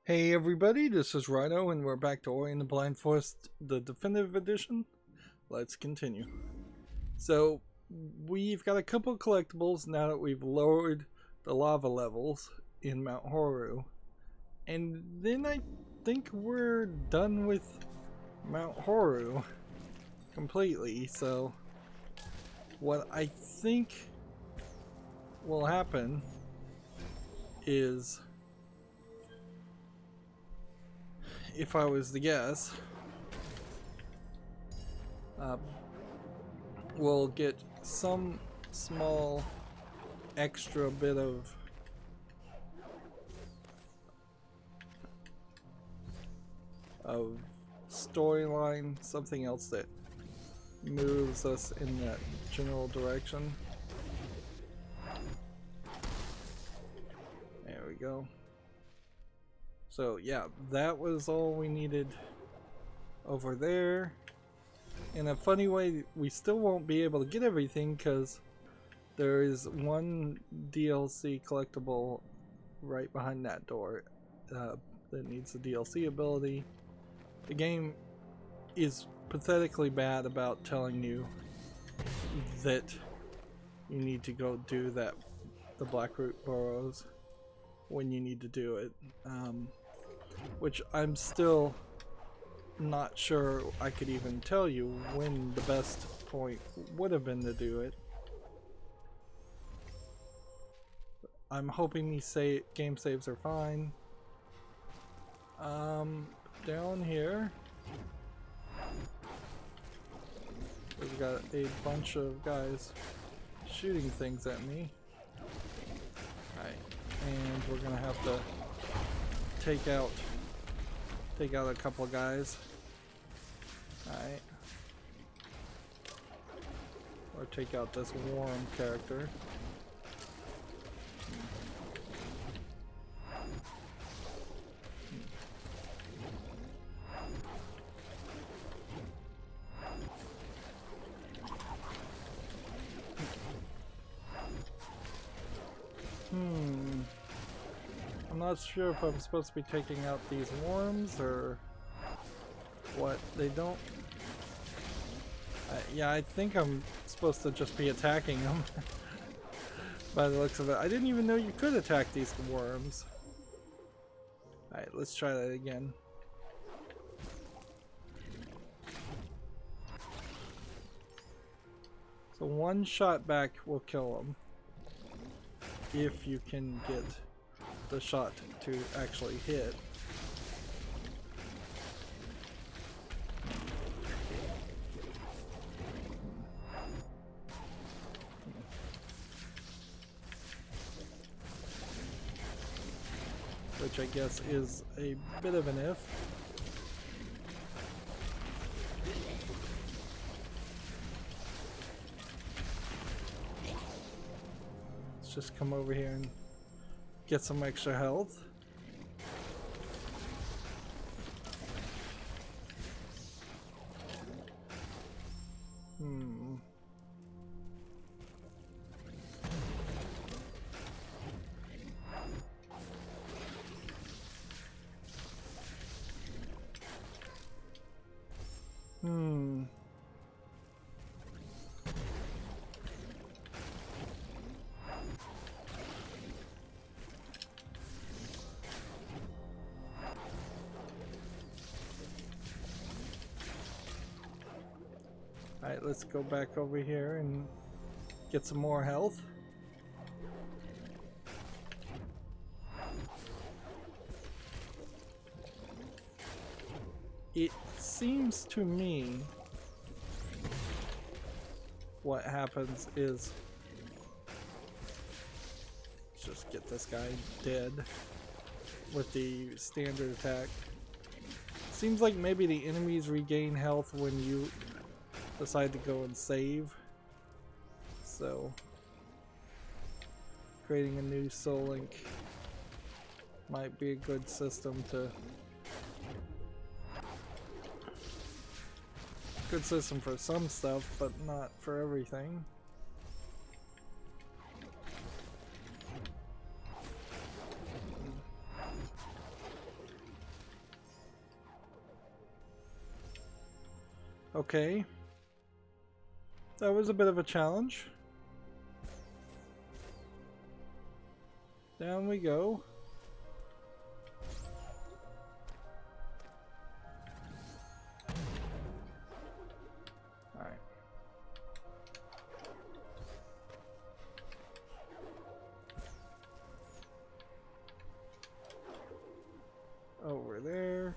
Hey everybody, this is Rydo and we're back to Ori and the Blind Forest, the definitive edition. Let's continue. So, we've got a couple of collectibles now that we've lowered the lava levels in Mount Horu. And then I think we're done with Mount Horu completely, so what I think will happen is, if I was to guess, we'll get some small extra bit of storyline, something else that moves us in that general direction. There we go. So yeah, that was all we needed over there. In a funny way, we still won't be able to get everything because there is one DLC collectible right behind that door that needs the DLC ability. The game is pathetically bad about telling you that you need to go do the Blackroot Burrows when you need to do it, which I'm still not sure I could even tell you when the best point would have been to do it. I'm hoping these game saves are fine. Down here we've got a bunch of guys shooting things at me. Alright, and we're gonna have to take out a couple of guys. Alright. Or take out this worm character. I'm not sure if I'm supposed to be taking out these worms or what. They don't... yeah, I think I'm supposed to just be attacking them by the looks of it. I didn't even know you could attack these worms. Alright, let's try that again. So one shot back will kill them if you can get the shot to actually hit. Which I guess is a bit of an if. Let's just come over here and get some extra health. Alright, let's go back over here and get some more health. It seems to me what happens is, let's just get this guy dead with the standard attack. Seems like maybe the enemies regain health when you decide to go and save. So creating a new soul link might be a good system to... Good system for some stuff, but not for everything. Okay. That was a bit of a challenge. Down we go. Alright. Over there.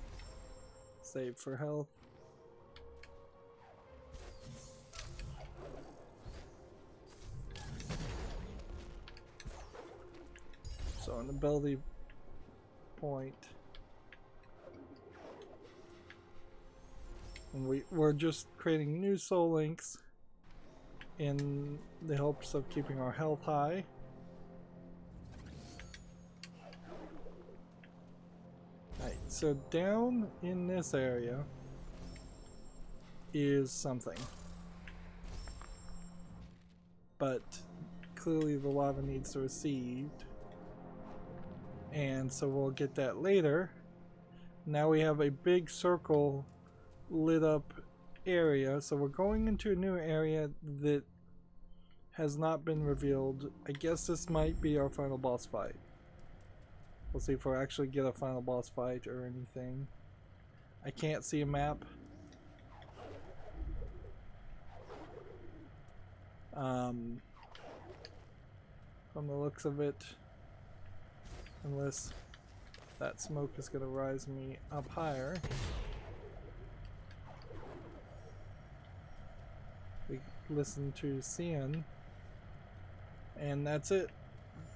Save for health. So an ability point. And we're just creating new soul links in the hopes of keeping our health high. Alright, so down in this area is something. But clearly the lava needs to recede. And so we'll get that later. Now we have a big circle lit up area, so we're going into a new area that has not been revealed. I guess this might be our final boss fight. We'll see if we actually get a final boss fight or anything. I can't see a map. From the looks of it, unless that smoke is going to rise me up higher. We listen to Cian, and that's it.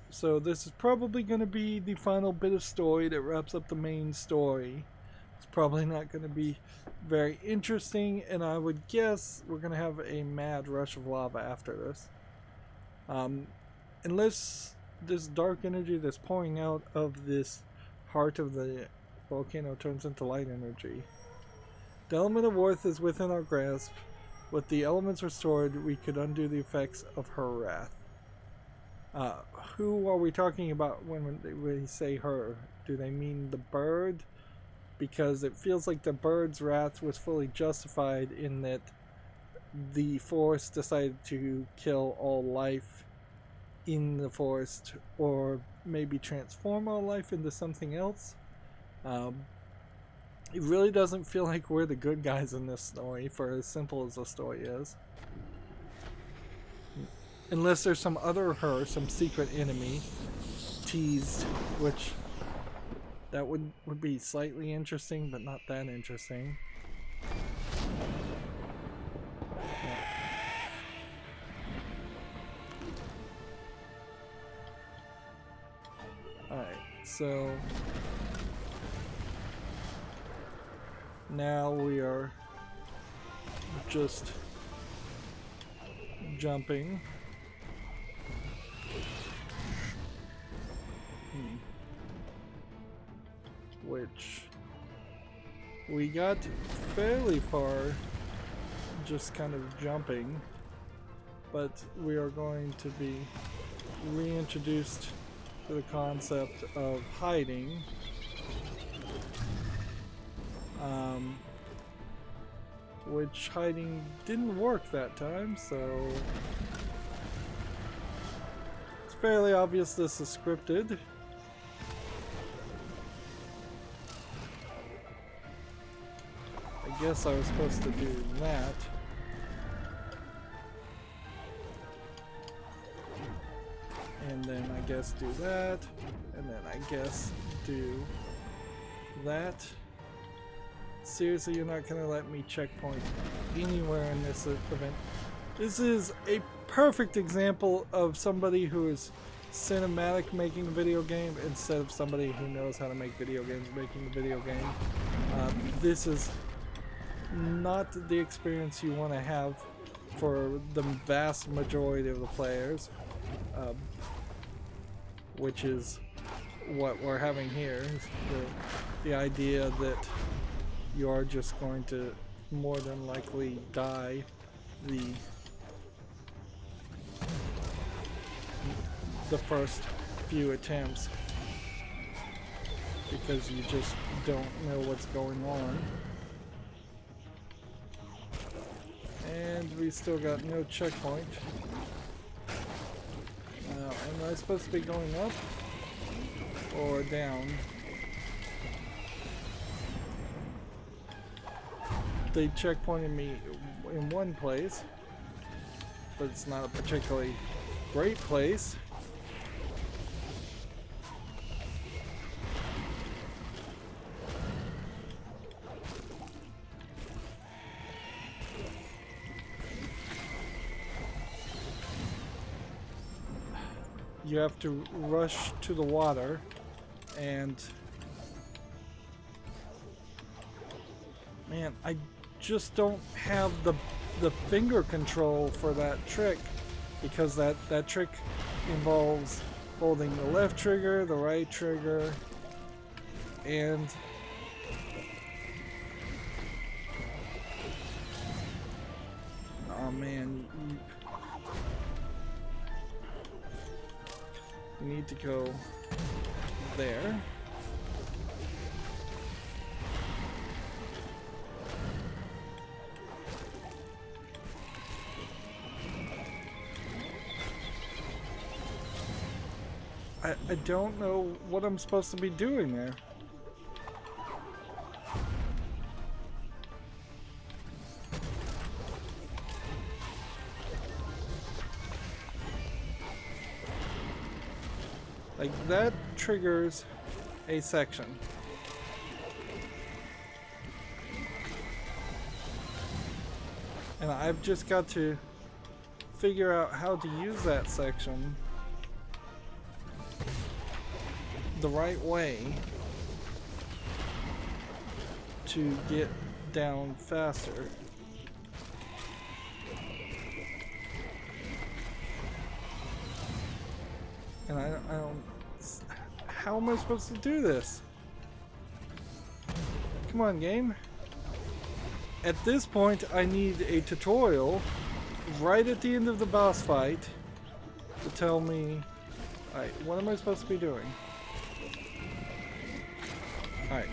So this is probably going to be the final bit of story that wraps up the main story. It's probably not going to be very interesting, and I would guess we're going to have a mad rush of lava after this. Unless this dark energy that's pouring out of this heart of the volcano turns into light energy. The element of Worth is within our grasp. With the elements restored, we could undo the effects of her wrath. Who are we talking about when we say her? Do they mean the bird? Because it feels like the bird's wrath was fully justified in that the forest decided to kill all life in the forest, or maybe transform all life into something else. It really doesn't feel like we're the good guys in this story, for as simple as the story is. Unless there's some other her, some secret enemy teased, which that would be slightly interesting, but not that interesting. Alright, so now we are just jumping. Which we got fairly far just kind of jumping, but we are going to be reintroduced to the concept of hiding. Which hiding didn't work that time, so it's fairly obvious this is scripted. I guess I was supposed to do that. And then I guess do that. And then I guess do that. Seriously, you're not gonna let me checkpoint anywhere in this event. This is a perfect example of somebody who is cinematic making a video game instead of somebody who knows how to make video games making a video game. This is not the experience you want to have for the vast majority of the players, which is what we're having here. The idea that you are just going to more than likely die the first few attempts because you just don't know what's going on. And we still got no checkpoint. Am I supposed to be going up or down? They checkpointed me in one place, but it's not a particularly great place. You have to rush to the water, and man, I just don't have the finger control for that trick, because that trick involves holding the left trigger, the right trigger, and oh man, you need to go there. I don't know what I'm supposed to be doing there. Like, that triggers a section. And I've just got to figure out how to use that section the right way to get down faster. And I don't, how am I supposed to do this? Come on, game. At this point, I need a tutorial right at the end of the boss fight to tell me, alright, what am I supposed to be doing? Alright.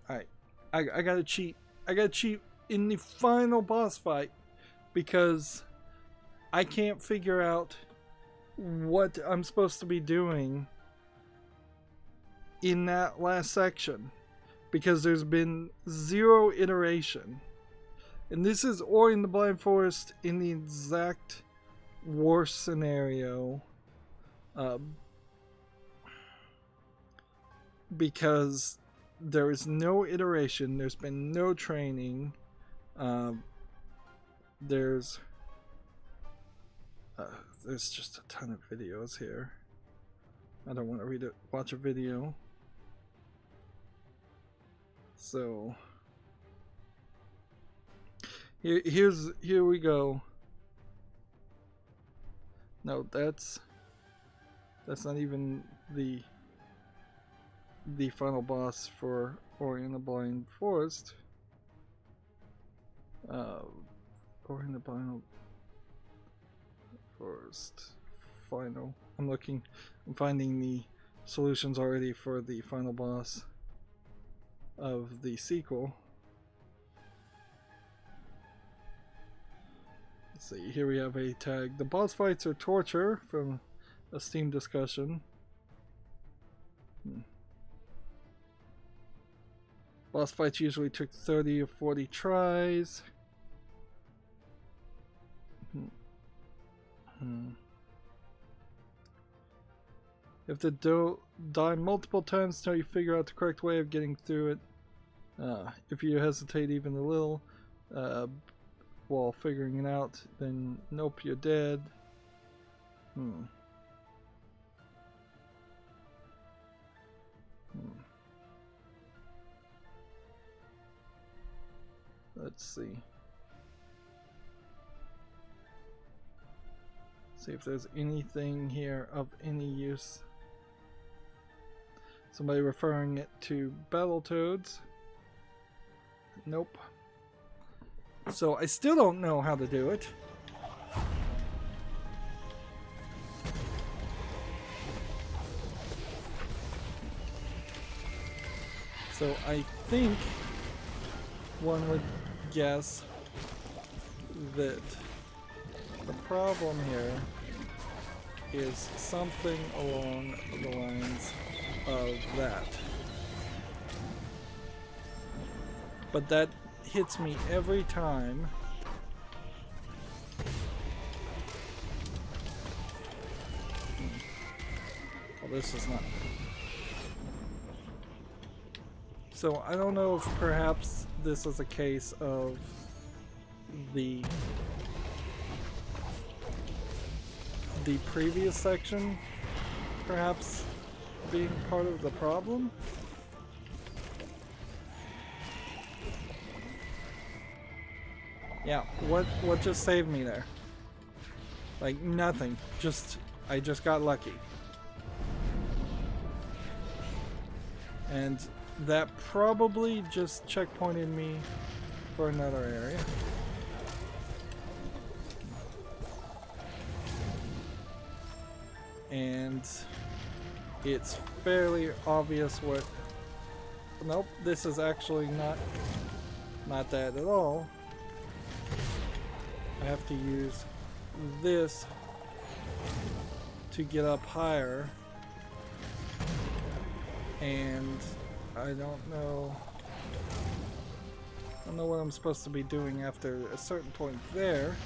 Alright. I gotta cheat. I gotta cheat in the final boss fight because I can't figure out what I'm supposed to be doing in that last section because there's been zero iteration. And this is Ori and the Blind Forest in the exact worst scenario. Because there is no iteration, there's been no training, there's just a ton of videos here. I don't want to watch a video. So here we go. No, that's not even the final boss for Ori and the Blind Forest. Ori and the Blind Forest final. I'm finding the solutions already for the final boss of the sequel. Let's see, here we have a tag. The boss fights are torture from a Steam discussion. Boss fights usually took 30 or 40 tries. You have to die multiple times until you figure out the correct way of getting through it. If you hesitate even a little while figuring it out, then nope, you're dead. Let's see. See if there's anything here of any use. Somebody referring it to Battletoads. Nope. So I still don't know how to do it. So I think one would guess that the problem here is something along the lines of that. But that hits me every time. Well, this is not. So I don't know if perhaps this is a case of the previous section perhaps being part of the problem. Yeah, what just saved me there? Like nothing. I just got lucky. And that probably just checkpointed me for another area. And it's fairly obvious what... Nope, this is actually not that at all. I have to use this to get up higher. And I don't know what I'm supposed to be doing after a certain point there.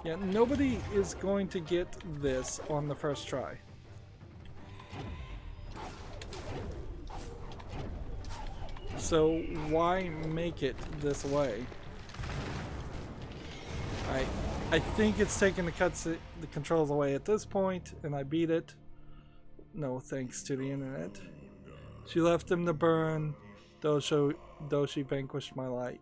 Yeah, nobody is going to get this on the first try. So why make it this way? I think it's taken the controls away at this point, and I beat it. No thanks to the internet. She left him to burn, though she vanquished my light.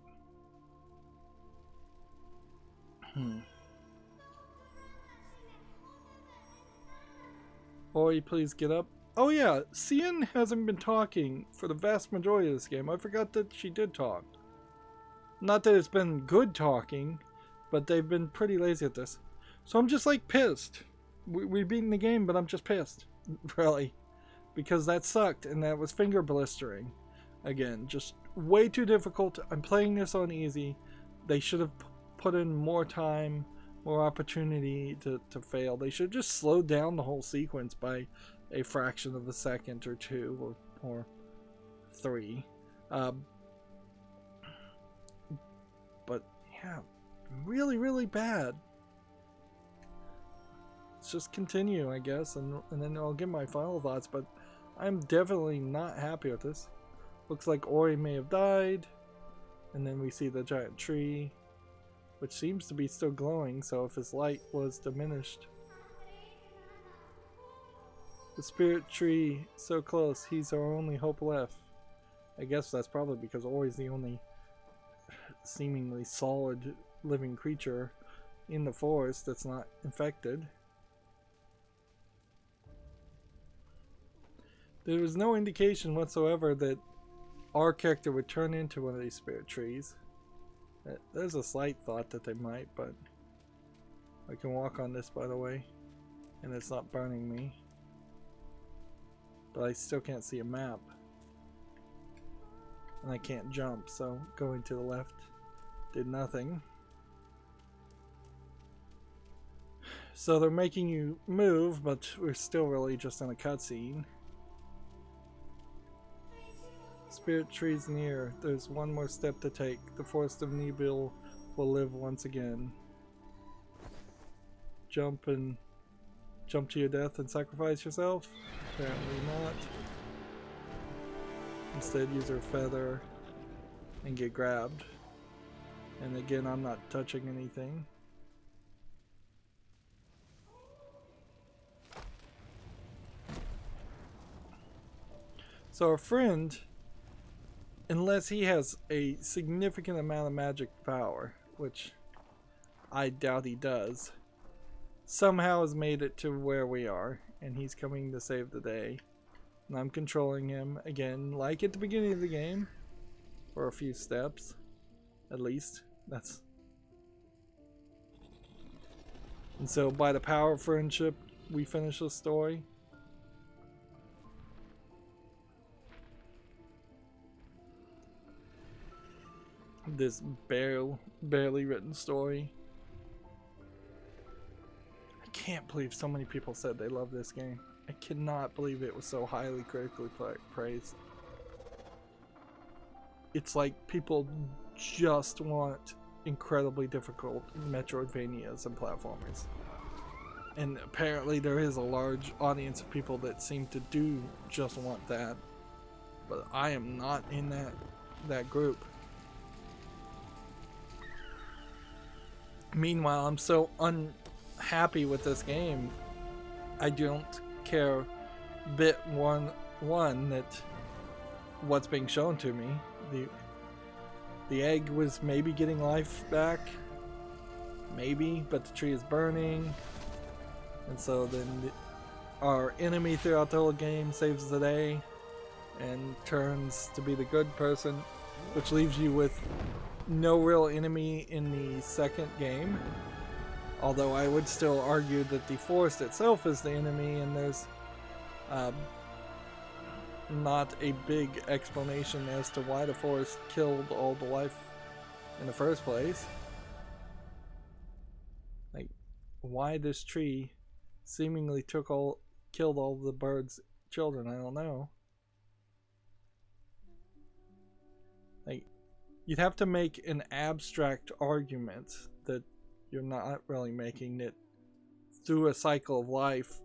Oi, please get up. Oh yeah, Cian hasn't been talking for the vast majority of this game. I forgot that she did talk. Not that it's been good talking, but they've been pretty lazy at this. So I'm just like pissed. We've beaten the game, but I'm just pissed. Really. Because that sucked, and that was finger blistering. Again, just way too difficult. I'm playing this on easy. They should have put in more time, more opportunity to fail. They should just slow down the whole sequence by a fraction of a second or two or three. But yeah, really, really bad. Let's just continue, I guess, and then I'll give my final thoughts, but I'm definitely not happy with this. Looks like Ori may have died, and then we see the giant tree, which seems to be still glowing, so if his light was diminished. The spirit tree, so close, he's our only hope left. I guess that's probably because Ori's the only seemingly solid living creature in the forest that's not infected. There was no indication whatsoever that our character would turn into one of these spirit trees. There's a slight thought that they might, but I can walk on this, by the way, and it's not burning me. But I still can't see a map. And I can't jump, so going to the left did nothing. So they're making you move, but we're still really just in a cutscene. Spirit tree's near. There's one more step to take. The forest of Nibel will live once again. Jump to your death and sacrifice yourself? Apparently not. Instead, use her feather and get grabbed. And again, I'm not touching anything. So our friend, unless he has a significant amount of magic power, which I doubt he does, somehow has made it to where we are, and he's coming to save the day. And I'm controlling him again, like at the beginning of the game, for a few steps, at least. And so by the power of friendship, we finish the story. this barely written story. I can't believe so many people said they love this game. I cannot believe it was so highly critically praised. It's like people just want incredibly difficult Metroidvanias and platformers. And apparently there is a large audience of people that seem to do just want that. But I am not in that group. Meanwhile, I'm so unhappy with this game. I don't care bit one that what's being shown to me. The egg was maybe getting life back, maybe, but the tree is burning, and so then our enemy throughout the whole game saves the day and turns to be the good person, which leaves you with no real enemy in the second game. Although I would still argue that the forest itself is the enemy, and there's not a big explanation as to why the forest killed all the life in the first place. Like, why this tree seemingly killed all the birds' children, I don't know. Like, you'd have to make an abstract argument that you're not really making, that through a cycle of life,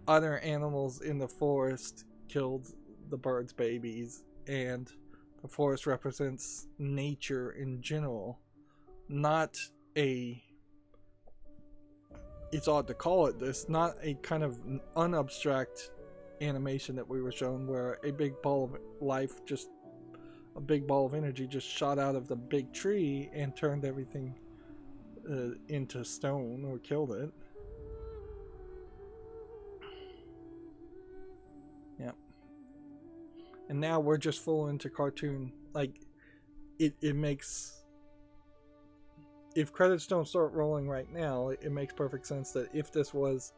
other animals in the forest killed the birds' babies, and the forest represents nature in general, not a, it's odd to call it this, not a kind of unabstract animation that we were shown where a big ball of life, just a big ball of energy just shot out of the big tree and turned everything into stone or killed it. Yeah. And now we're just full into cartoon. Like, it makes, if credits don't start rolling right now, it makes perfect sense that if this was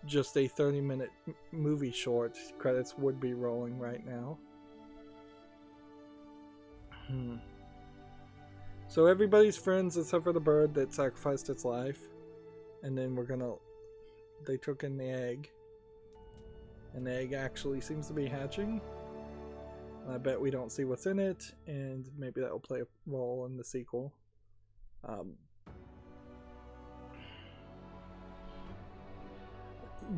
just a 30-minute movie short, credits would be rolling right now. So everybody's friends except for the bird that sacrificed its life. And then they took in the egg. And the egg actually seems to be hatching. I bet we don't see what's in it, and maybe that will play a role in the sequel.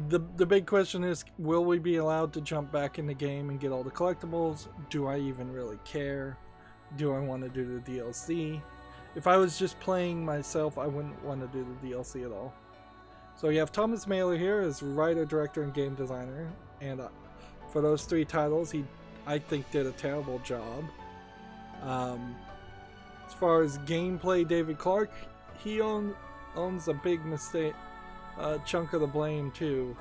The big question is, will we be allowed to jump back in the game and get all the collectibles? Do I even really care? Do I want to do the DLC? If I was just playing myself, I wouldn't want to do the DLC at all. So you have Thomas Mailer here as writer, director, and game designer. And for those 3 titles, he, I think, did a terrible job. As far as gameplay, David Clark, he owns a big mistake, chunk of the blame too.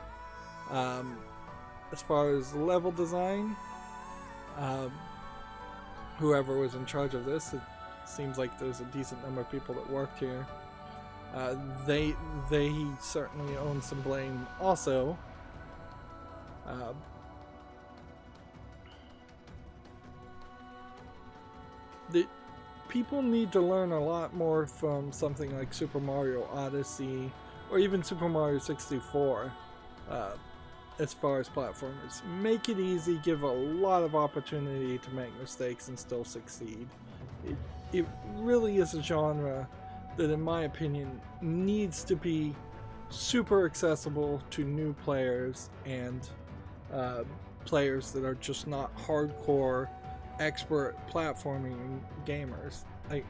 As far as level design, whoever was in charge of this, it seems like there's a decent number of people that worked here. They certainly own some blame also. The people need to learn a lot more from something like Super Mario Odyssey or even Super Mario 64 as far as platformers. Make it easy, give a lot of opportunity to make mistakes and still succeed. It really is a genre that, in my opinion, needs to be super accessible to new players and players that are just not hardcore expert platforming gamers. Like,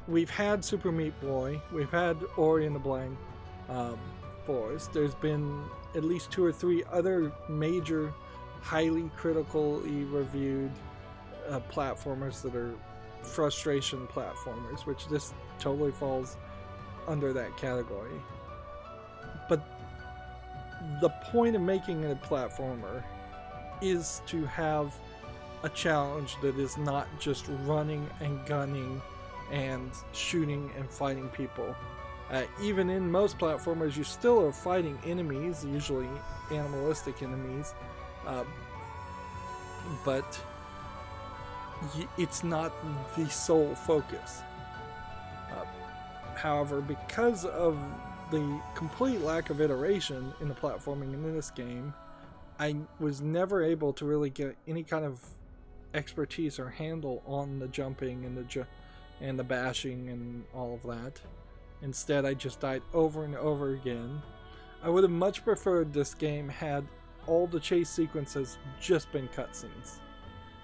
we've had Super Meat Boy, we've had Ori and the Blind Forest. There's been at least 2 or 3 other major, highly critically reviewed platformers that are frustration platformers, which this totally falls under that category. But the point of making a platformer is to have a challenge that is not just running and gunning and shooting and fighting people. Even in most platformers, you still are fighting enemies, usually animalistic enemies, but it's not the sole focus. However, because of the complete lack of iteration in the platforming in this game, I was never able to really get any kind of expertise or handle on the jumping and the bashing and all of that. Instead, I just died over and over again. I would have much preferred this game had all the chase sequences just been cutscenes.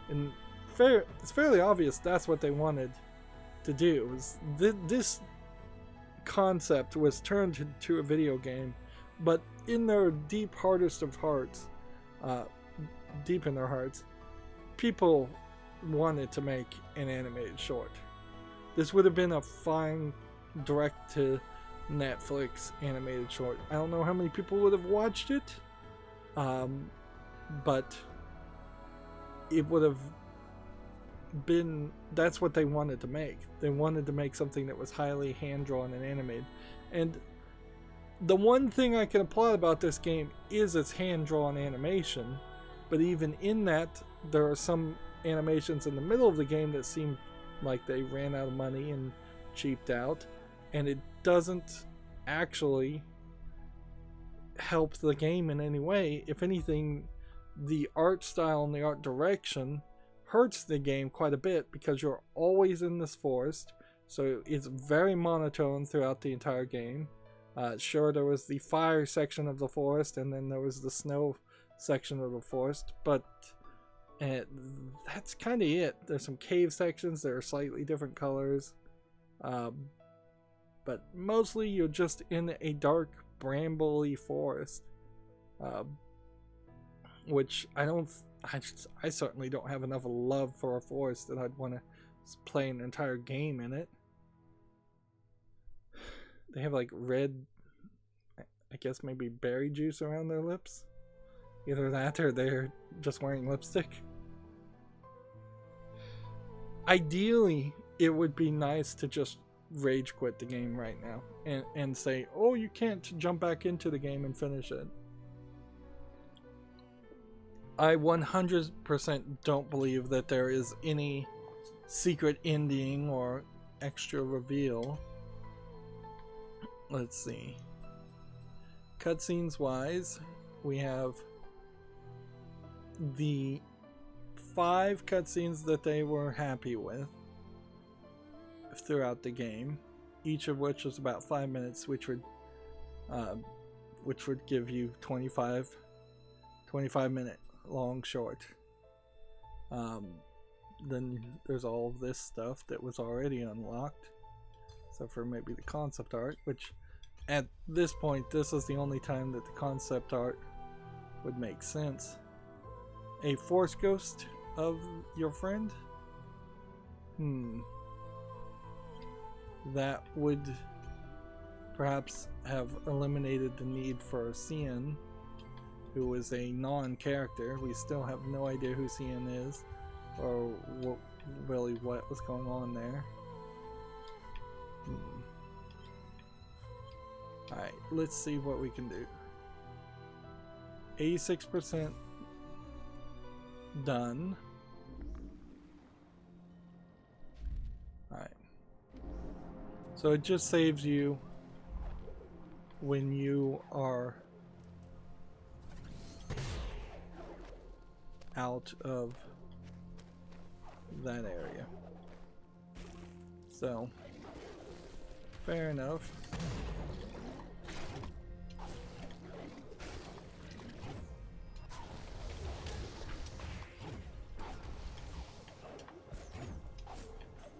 And it's fairly obvious that's what they wanted to do. This concept was turned into a video game, but in their deep hardest of hearts, deep in their hearts, people wanted to make an animated short. This would have been a fine direct to Netflix animated short. I don't know how many people would have watched it, but it would have been, that's what they wanted to make. They wanted to make something that was highly hand-drawn and animated. And the one thing I can applaud about this game is its hand-drawn animation, but even in that, there are some animations in the middle of the game that seem like they ran out of money and cheaped out, and it doesn't actually help the game in any way. If anything, the art style and the art direction hurts the game quite a bit because you're always in this forest, so it's very monotone throughout the entire game. Sure, there was the fire section of the forest and then there was the snow section of the forest, but that's kind of it. There's some cave sections that are slightly different colors, but mostly you're just in a dark brambly forest, which I certainly don't have enough love for a forest that I'd want to play an entire game in it. They have like red, I guess maybe berry juice around their lips. Either that or they're just wearing lipstick. Ideally, it would be nice to just rage quit the game right now and say, oh, you can't jump back into the game and finish it. I 100% don't believe that there is any secret ending or extra reveal. Let's see. Cutscenes wise, we have the 5 cutscenes that they were happy with throughout the game, each of which was about 5 minutes, which would give you 25 minute long short. Then there's all of this stuff that was already unlocked, except for maybe the concept art, which at this point this is the only time that the concept art would make sense. A force ghost of your friend? That would perhaps have eliminated the need for Cian, who is a non-character. We still have no idea who Cian is, or really what was going on there. Alright, let's see what we can do. 86% done. Alright. So it just saves you when you are out of that area. So, fair enough.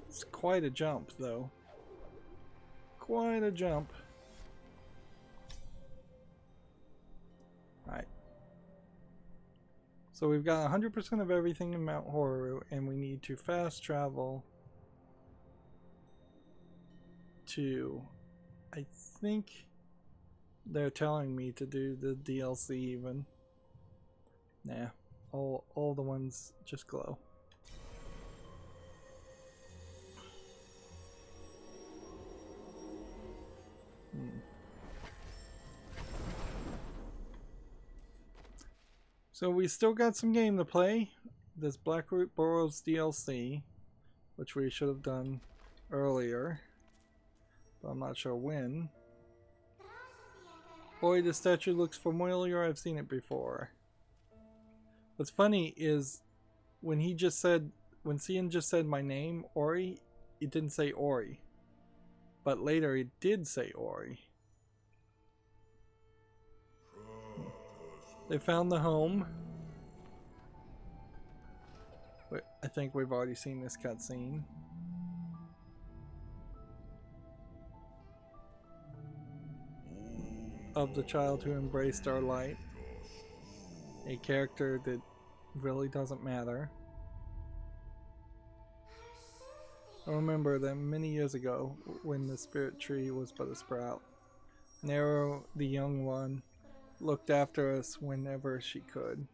It's quite a jump, though. Quite a jump. Alright. So we've got 100% of everything in Mount Horu, and we need to fast travel to, I think they're telling me to do the DLC even. Nah, all the ones just glow. So we still got some game to play. this Blackroot Burrows DLC, which we should have done earlier, but I'm not sure when. Boy, the statue looks familiar. I've seen it before. What's funny is when Cian just said my name, Ori, it didn't say Ori. But later it did say Ori. They found the home. I think we've already seen this cutscene. Of the child who embraced our light. A character that really doesn't matter. I remember that many years ago, when the spirit tree was but a sprout, Naru, the young one, looked after us whenever she could.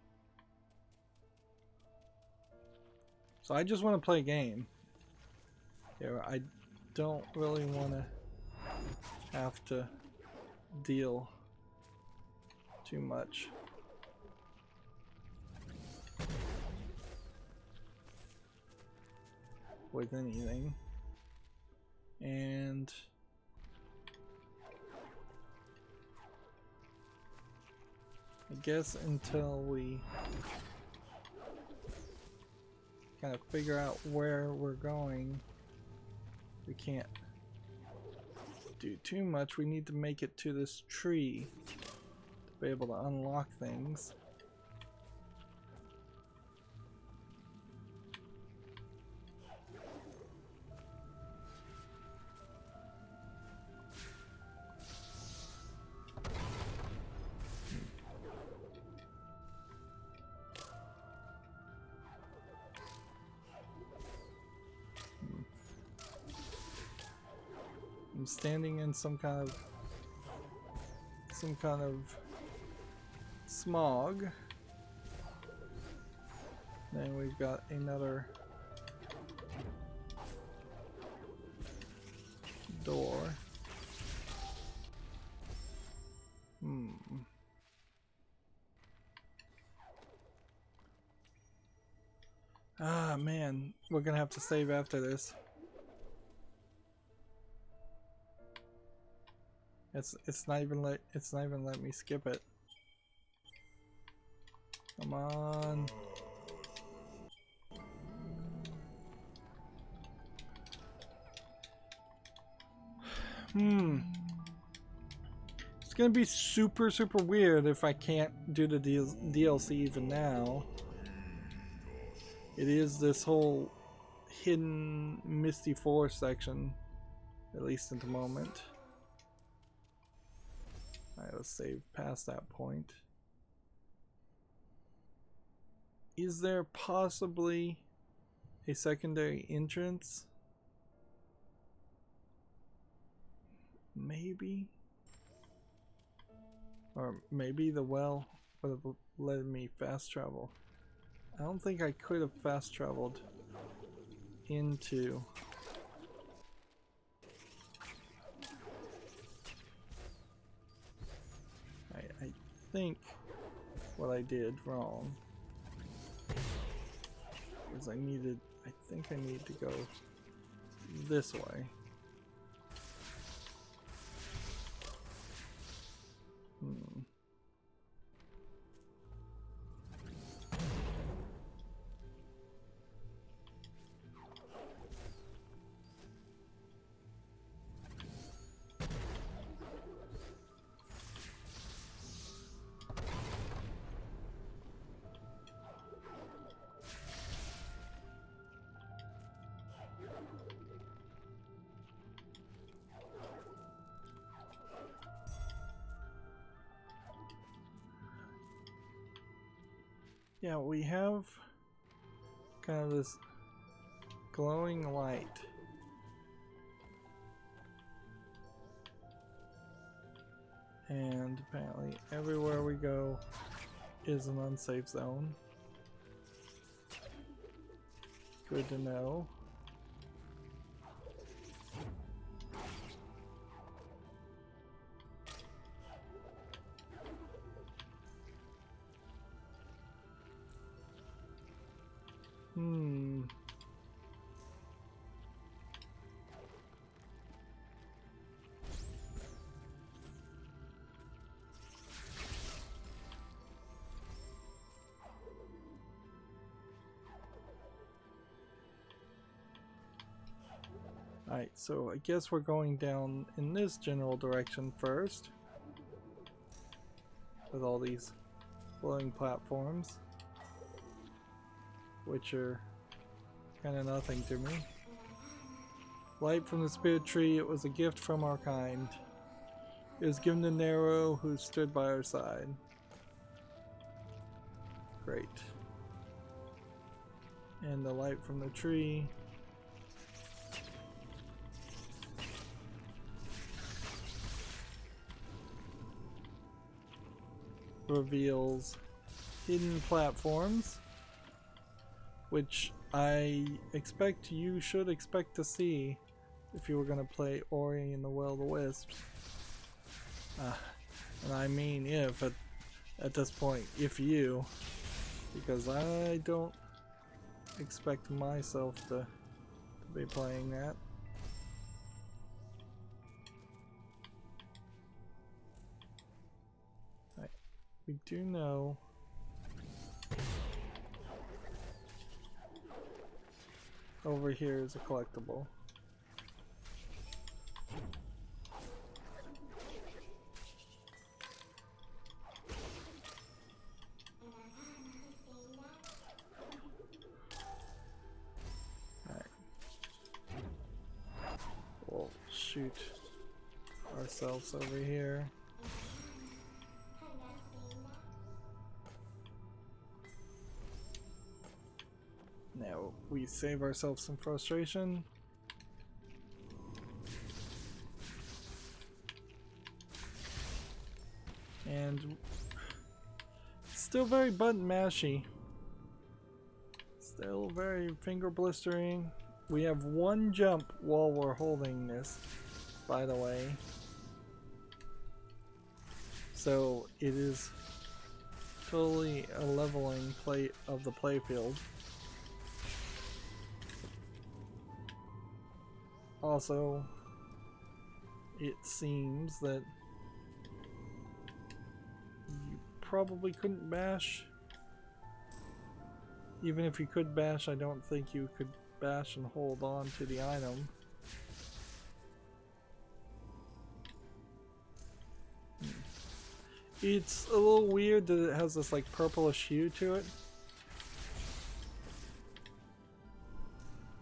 So I just want to play a game. Yeah, I don't really want to have to deal too much. With anything. And I guess until we kind of figure out where we're going, we can't do too much. We need to make it to this tree to be able to unlock things. I'm standing in some kind of smog. Then we've got another door. Ah man, we're gonna have to save after this. It's not even let me skip it. Come on. It's gonna be super weird if I can't do the DLC even now. It is this whole hidden Misty Forest section, at least at the moment. Alright, let's save past that point. Is there possibly a secondary entrance? Maybe? Or maybe the well would have let me fast travel. I don't think I could have fast traveled into... I think what I did wrong is I think I need to go this way. Yeah, we have kind of this glowing light. And apparently everywhere we go is an unsafe zone. Good to know. Hmm. Alright, so I guess we're going down in this general direction first. With all these floating platforms. Which are kind of nothing to me. Light from the spirit tree, it was a gift from our kind. It was given to Naru, who stood by our side. Great. And the light from the tree. Reveals hidden platforms, which I expect you should expect to see if you were going to play Ori and the Will of the Wisps. And I mean if at this point, if you, because I don't expect myself to be playing that. We do know over here is a collectible. Alright. We'll shoot ourselves over here. Now we save ourselves some frustration. And still very button mashy. Still very finger blistering. We have one jump while we're holding this, by the way. So it is totally a leveling play of the playfield. Also, it seems that you probably couldn't bash. Even if you could bash, I don't think you could bash and hold on to the item. It's a little weird that it has this like purplish hue to it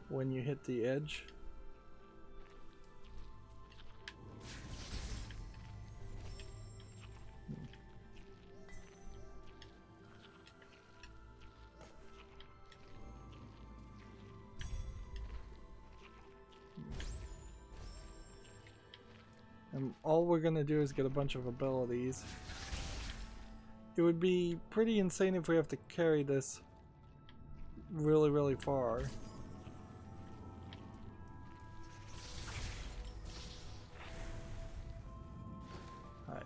when you hit the edge. And all we're gonna do is get a bunch of abilities. It would be pretty insane if we have to carry this really, really far. Alright.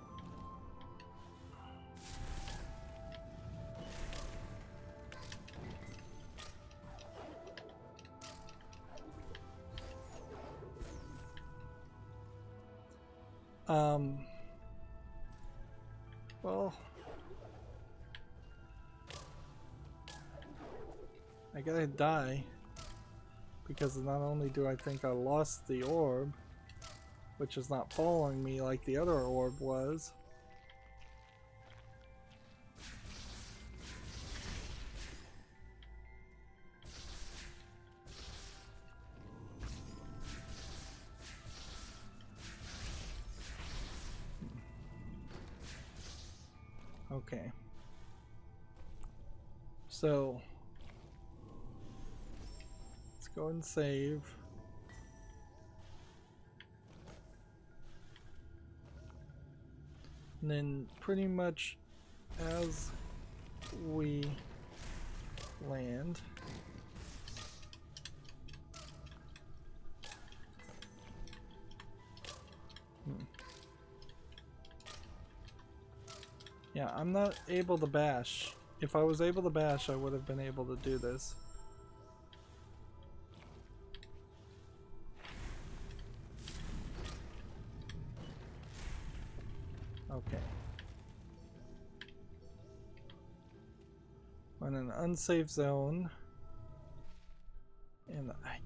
Well, I gotta die because not only do I think I lost the orb, which is not following me like the other orb was. Okay. So let's go and save. And then pretty much as we land, yeah, I'm not able to bash. If I was able to bash, I would have been able to do this. Okay. We're in an unsafe zone. And I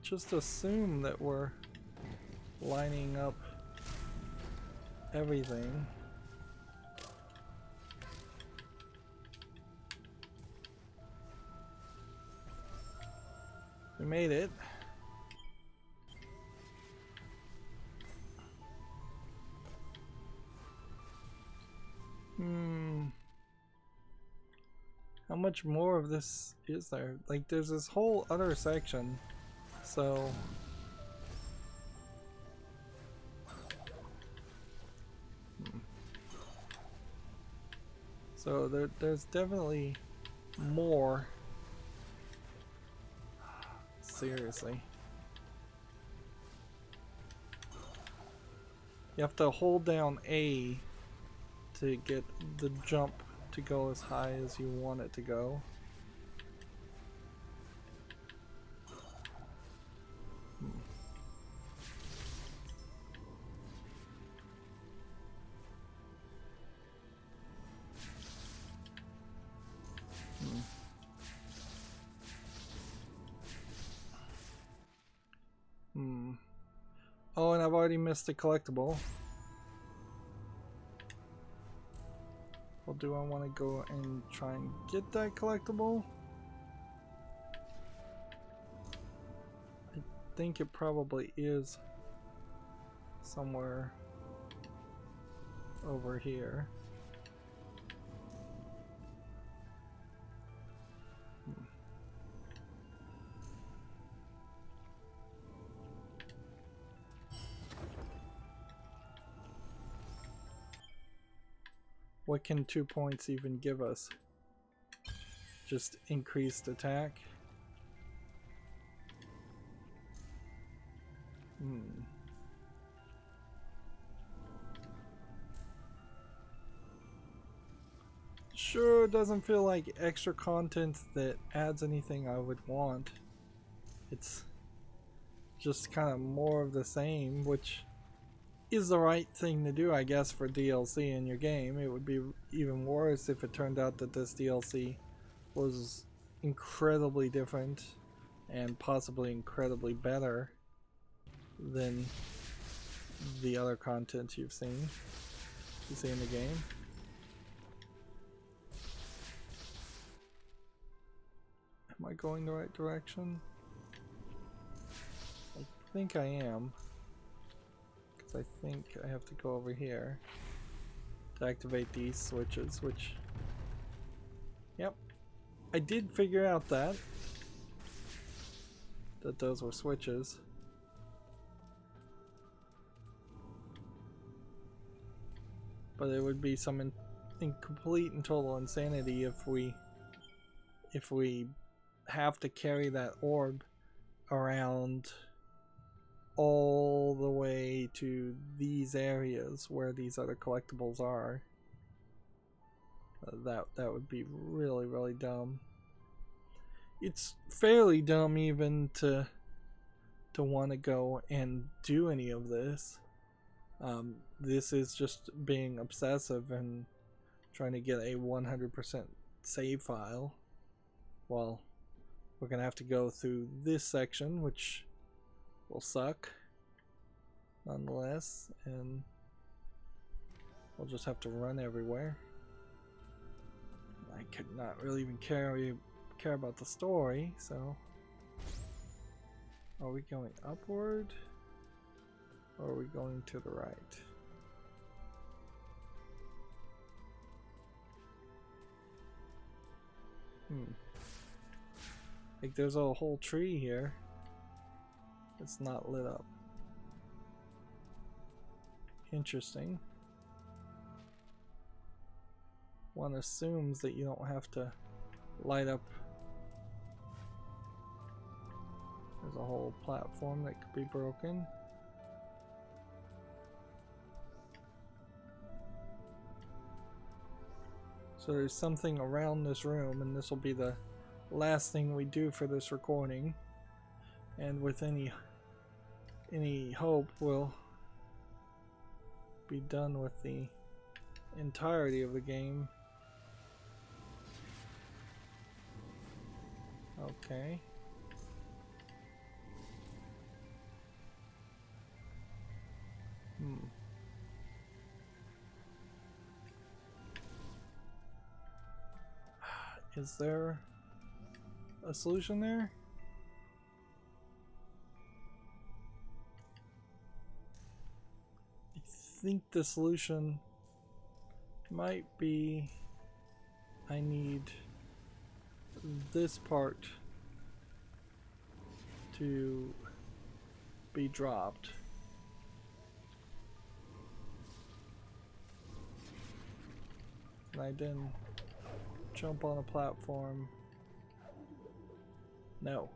just assume that we're lining up everything. We made it. How much more of this is there? Like, there's this whole other section, so... So there's definitely more. Seriously. You have to hold down A to get the jump to go as high as you want it to go. Oh, and I've already missed a collectible. Well, do I want to go and try and get that collectible? I think it probably is somewhere over here. What can 2 points even give us? Just increased attack? Sure, doesn't feel like extra content that adds anything I would want. It's just kind of more of the same, which is the right thing to do, I guess, for DLC in your game. It would be even worse if it turned out that this DLC was incredibly different and possibly incredibly better than the other content you see in the game. Am I going the right direction? I think I am. Because I think I have to go over here to activate these switches, which... Yep. I did figure out that those were switches. But it would be some complete and total insanity if we have to carry that orb around all the way to these areas where these other collectibles are. That would be really, really dumb. It's fairly dumb even to want to go and do any of this. This is just being obsessive and trying to get a 100% save file. Well, we're gonna have to go through this section, which will suck nonetheless, and we'll just have to run everywhere. I could not really even care about the story, so... Are we going upward? Or are we going to the right? Like, there's a whole tree here. It's not lit up. Interesting. One assumes that you don't have to light up. There's a whole platform that could be broken. So there's something around this room, and this will be the last thing we do for this recording. And with any hope, we'll be done with the entirety of the game. Okay. Is there a solution there? I think the solution might be I need this part to be dropped. And I didn't jump on a platform. No.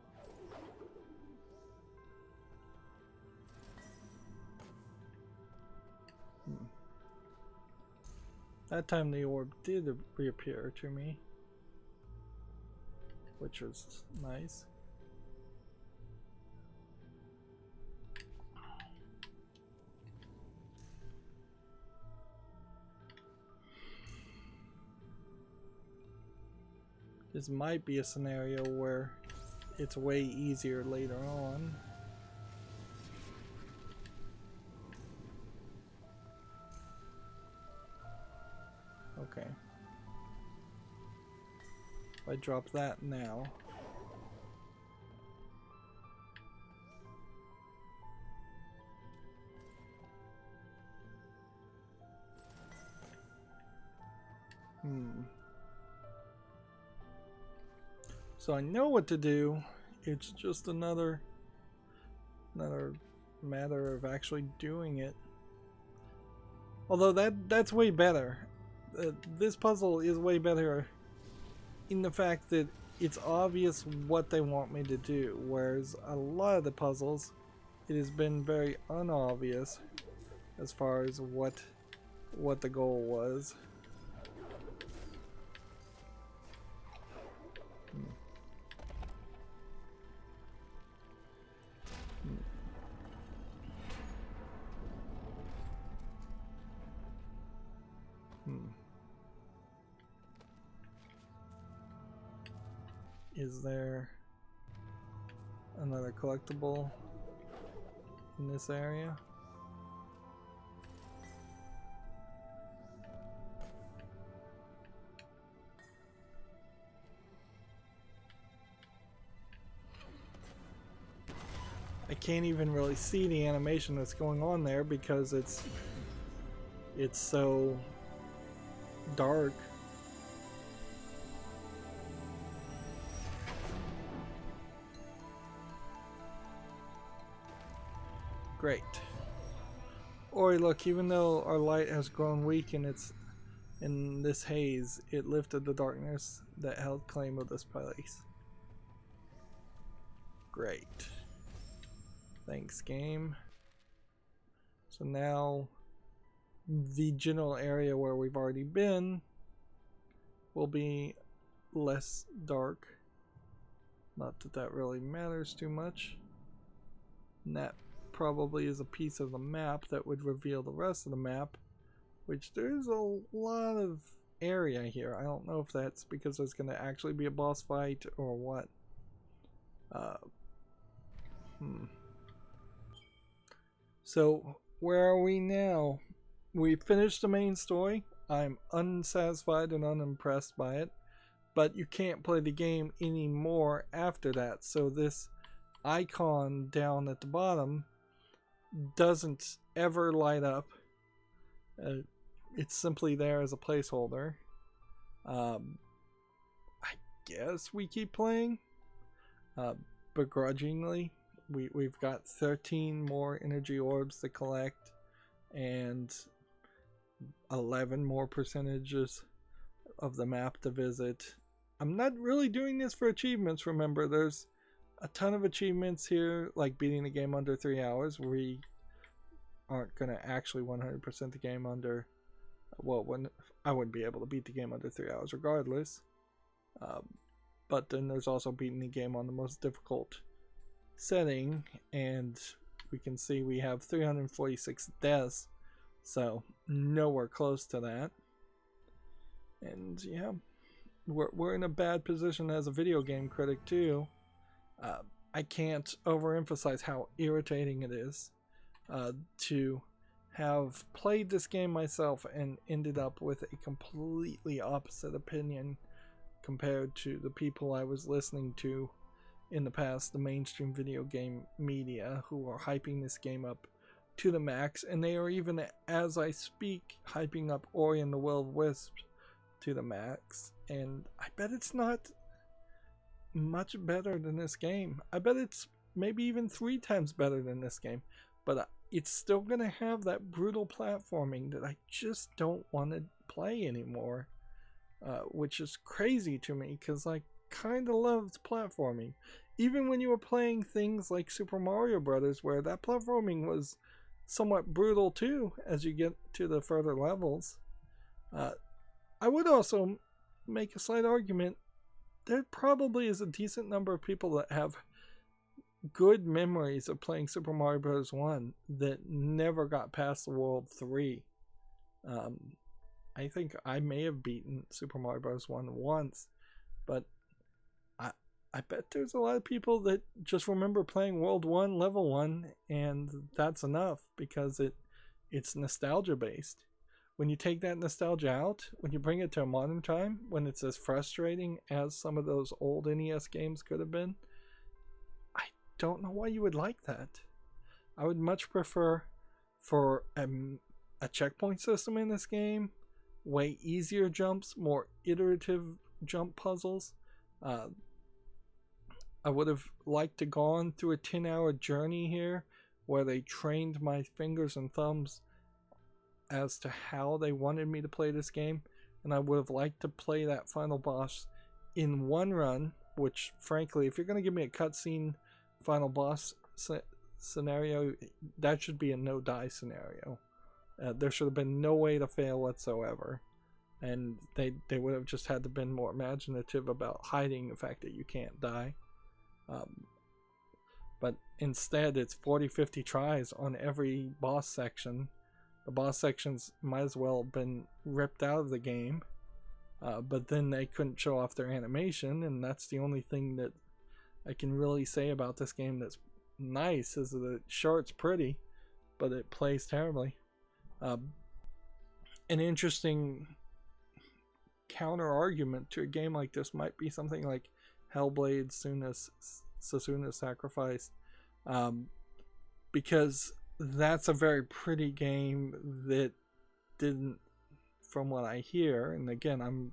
That time the orb did reappear to me, which was nice. This might be a scenario where it's way easier later on. Okay. If I drop that now. So I know what to do. It's just another matter of actually doing it. Although that's way better. This puzzle is way better in the fact that it's obvious what they want me to do, whereas a lot of the puzzles, it has been very unobvious as far as what the goal was. Is there another collectible in this area? I can't even really see the animation that's going on there because it's so dark. Great. Oi, look, even though our light has grown weak and it's in this haze, it lifted the darkness that held claim of this place. Great. Thanks, game. So now the general area where we've already been will be less dark. Not that that really matters too much. And that probably is a piece of the map that would reveal the rest of the map, which there's a lot of area here. I don't know if that's because there's going to actually be a boss fight or what. So where are we now? We finished the main story. I'm unsatisfied and unimpressed by it, but you can't play the game anymore after that. So this icon down at the bottom doesn't ever light up. It's simply there as a placeholder. I guess we keep playing begrudgingly. We've got 13 more energy orbs to collect and 11 more percentages of the map to visit. I'm not really doing this for achievements, remember. There's a ton of achievements here, like beating the game under 3 hours. We aren't going to actually 100% the game under, well, I wouldn't be able to beat the game under 3 hours regardless. But then there's also beating the game on the most difficult setting, and we can see we have 346 deaths So nowhere close to that. And yeah, we're in a bad position as a video game critic too. I can't overemphasize how irritating it is to have played this game myself and ended up with a completely opposite opinion compared to the people I was listening to in the past, the mainstream video game media, who are hyping this game up to the max, and they are even, as I speak, hyping up Ori and the Will of Wisps to the max, and I bet it's not much better than this game. I bet it's maybe even 3 times better than this game, but it's still gonna have that brutal platforming that I just don't want to play anymore, which is crazy to me because I kind of loved platforming, even when you were playing things like Super Mario Brothers, where that platforming was somewhat brutal too as you get to the further levels. I would also make a slight argument. There probably is a decent number of people that have good memories of playing Super Mario Bros. 1 that never got past the World 3. I think I may have beaten Super Mario Bros. 1 once, but I bet there's a lot of people that just remember playing World 1, Level 1, and that's enough because it's nostalgia based. When you take that nostalgia out, when you bring it to a modern time, when it's as frustrating as some of those old NES games could have been, I don't know why you would like that. I would much prefer for a checkpoint system in this game, way easier jumps, more iterative jump puzzles. I would have liked to go on through a 10-hour journey here where they trained my fingers and thumbs as to how they wanted me to play this game, and I would have liked to play that final boss in one run, which frankly, if you're going to give me a cutscene final boss scenario, that should be a no-die scenario. There should have been no way to fail whatsoever, and they would have just had to been more imaginative about hiding the fact that you can't die. But instead it's 40-50 tries on every boss section. The boss sections might as well have been ripped out of the game, but then they couldn't show off their animation, and that's the only thing that I can really say about this game that's nice, is that sure, it's pretty, but it plays terribly. An interesting counter argument to a game like this might be something like Hellblade Susuna's Sacrifice, because that's a very pretty game that didn't, from what I hear, and again I'm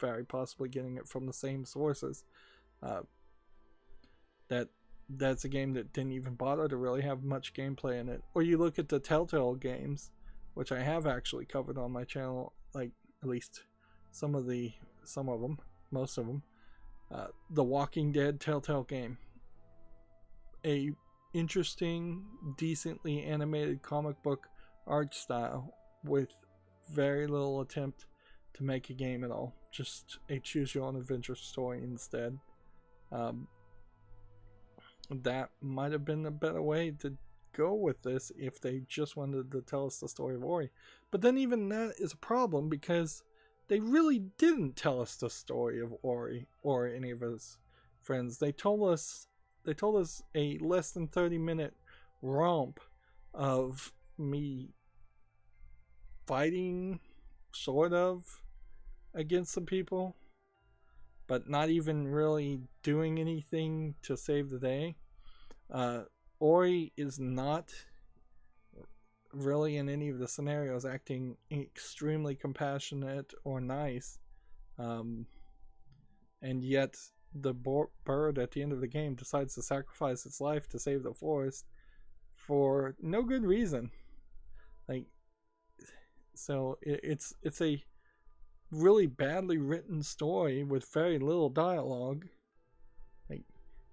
very possibly getting it from the same sources, that's a game that didn't even bother to really have much gameplay in it. Or you look at the Telltale games, which I have actually covered on my channel, like at least some of them, most of them. The Walking Dead Telltale game, a interesting, decently animated comic book art style with very little attempt to make a game at all, just a choose your own adventure story instead. That might have been a better way to go with this if they just wanted to tell us the story of Ori. But then even that is a problem, because they really didn't tell us the story of Ori or any of his friends. They told us a less than 30-minute romp of me fighting, sort of, against some people, but not even really doing anything to save the day. Ori is not really in any of the scenarios acting extremely compassionate or nice, and yet the bird at the end of the game decides to sacrifice its life to save the forest for no good reason. So it's a really badly written story with very little dialogue.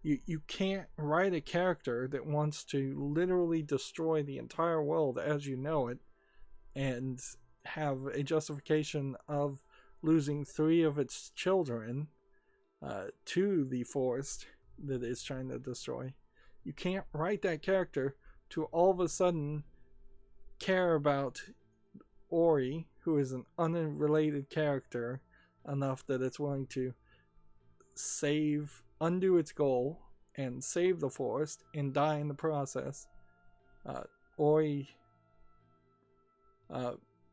You can't write a character that wants to literally destroy the entire world as you know it and have a justification of losing 3 of its children to the forest that it's trying to destroy. You can't write that character to all of a sudden care about Ori, who is an unrelated character enough that it's willing to undo its goal and save the forest and die in the process. Ori,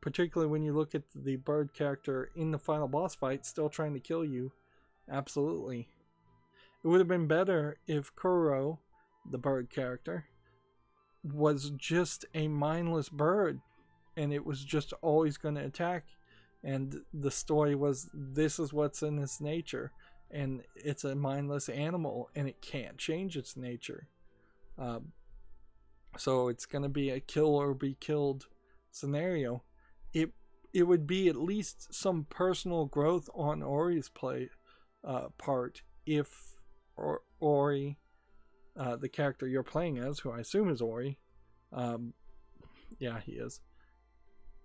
particularly when you look at the bird character in the final boss fight, still trying to kill you. Absolutely. It would have been better if Kuro, the bird character, was just a mindless bird and it was just always going to attack, and the story was this is what's in its nature, and it's a mindless animal and it can't change its nature. So it's going to be a kill or be killed scenario. It would be at least some personal growth on Ori's part if Ori, the character you're playing as, who I assume is Ori, yeah, he is.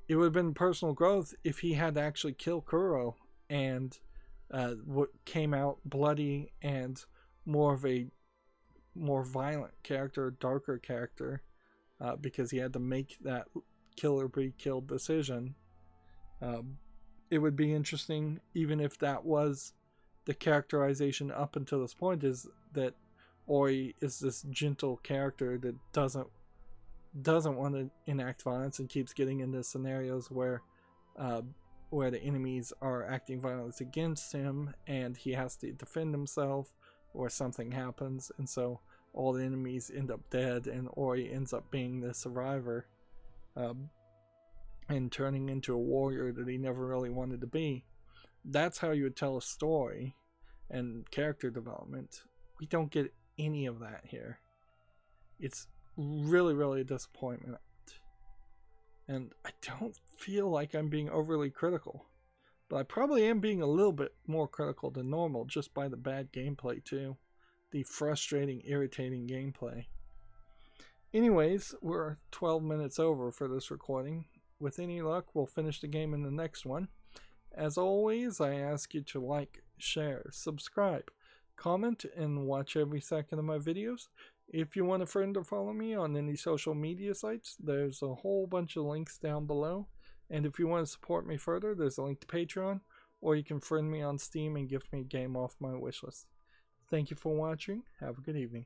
It would have been personal growth if he had to actually kill Kuro and what came out bloody and more of a more violent character, darker character, because he had to make that kill or be killed decision. It would be interesting, even if that was the characterization up until this point, is that Ori is this gentle character that doesn't want to enact violence and keeps getting into scenarios where the enemies are acting violence against him and he has to defend himself or something happens, and so all the enemies end up dead and Ori ends up being the survivor and turning into a warrior that he never really wanted to be. That's how you would tell a story and character development. We don't get any of that here. It's really a disappointment, and I don't feel like I'm being overly critical, but I probably am being a little bit more critical than normal just by the bad gameplay too, the frustrating, irritating gameplay. Anyways, we're 12 minutes over for this recording. With any luck, we'll finish the game in the next one. As always, I ask you to like, share, subscribe, comment, and watch every second of my videos. If you want a friend to follow me on any social media sites, there's a whole bunch of links down below. And if you want to support me further, there's a link to Patreon, or you can friend me on Steam and gift me a game off my wishlist. Thank you for watching. Have a good evening.